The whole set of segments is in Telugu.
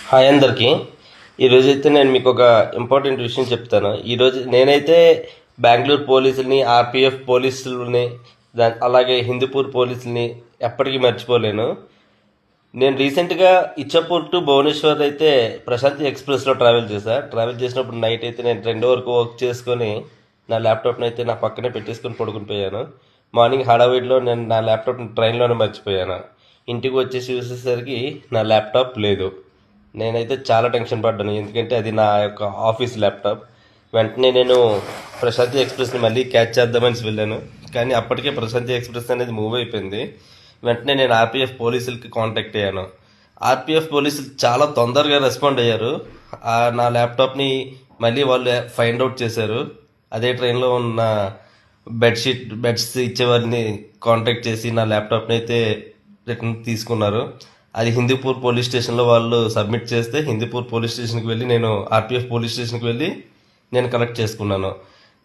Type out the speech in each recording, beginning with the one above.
హాయ్ అందరికీ. ఈరోజైతే నేను మీకు ఒక ఇంపార్టెంట్ విషయం చెప్తాను. ఈరోజు నేనైతే బెంగళూరు పోలీసుల్ని, ఆర్పిఎఫ్ పోలీసులని, అలాగే హిందూపూర్ పోలీసుల్ని ఎప్పటికీ మర్చిపోలేను. నేను రీసెంట్గా ఇచ్చాపూర్ టు భువనేశ్వర్ అయితే ప్రశాంతి ఎక్స్ప్రెస్లో ట్రావెల్ చేసినప్పుడు నైట్ అయితే నేను 2 వరకు వర్క్ చేసుకొని నా ల్యాప్టాప్ని అయితే నా పక్కనే పెట్టేసుకొని పడుకుని పోయాను. మార్నింగ్ హడావిడిలో నేను నా ల్యాప్టాప్ని ట్రైన్లోనే మర్చిపోయాను. ఇంటికి వచ్చేసి చూసేసరికి నా ల్యాప్టాప్ లేదు. నేనైతే చాలా టెన్షన్ పడ్డాను, ఎందుకంటే అది నా యొక్క ఆఫీస్ ల్యాప్టాప్. వెంటనే నేను ప్రశాంతి ఎక్స్ప్రెస్ని మళ్ళీ క్యాచ్ చేద్దామని వెళ్ళాను, కానీ అప్పటికే ప్రశాంతి ఎక్స్ప్రెస్ అనేది మూవ్ అయిపోయింది. వెంటనే నేను ఆర్పిఎఫ్ పోలీసులకి కాంటాక్ట్ అయ్యాను. ఆర్పిఎఫ్ పోలీసులు చాలా తొందరగా రెస్పాండ్ అయ్యారు. నా ల్యాప్టాప్ని మళ్ళీ వాళ్ళు ఫైండ్ అవుట్ చేశారు. అదే ట్రైన్లో ఉన్న బెడ్స్ ఇచ్చేవారిని కాంటాక్ట్ చేసి నా ల్యాప్టాప్ని అయితే రిటర్న్ తీసుకున్నారు. అది హిందూపూర్ పోలీస్ స్టేషన్లో వాళ్ళు సబ్మిట్ చేస్తే హిందూపూర్ పోలీస్ స్టేషన్కి వెళ్ళి నేను ఆర్పిఎఫ్ పోలీస్ స్టేషన్కి వెళ్ళి నేను కలెక్ట్ చేసుకున్నాను.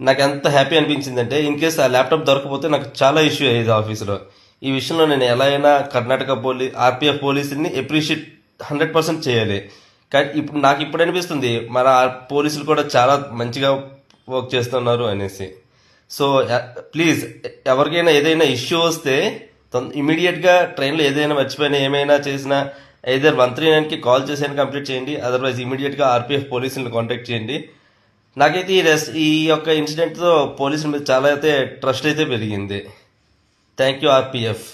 నాకు ఎంత హ్యాపీ అనిపించిందంటే, ఇన్ కేస్ ఆ ల్యాప్టాప్ దొరకపోతే నాకు చాలా ఇష్యూ అయ్యేది ఆఫీస్లో. ఈ విషయంలో నేను ఎలా అయినా కర్ణాటక ఆర్పిఎఫ్ పోలీసుని అప్రిషియేట్ 100% చేయాలి. కానీ నాకు ఇప్పుడు అనిపిస్తుంది మన పోలీసులు కూడా చాలా మంచిగా వర్క్ చేస్తున్నారు అనేసి. సో ప్లీజ్, ఎవరికైనా ఏదైనా ఇష్యూ వస్తే ఇమీడియట్గా ట్రైన్లో ఏదైనా మర్చిపోయినా ఏమైనా చేసినా ఐదర్ 139కి కాల్ చేసి కంప్లీట్ చేయండి, అదర్వైజ్ ఇమీడియట్గా ఆర్పిఎఫ్ పోలీసులను కాంటాక్ట్ చేయండి. నాకైతే ఈ యొక్క ఇన్సిడెంట్తో పోలీసుల మీద చాలా అయితే ట్రస్ట్ అయితే పెరిగింది. Thank you RPF.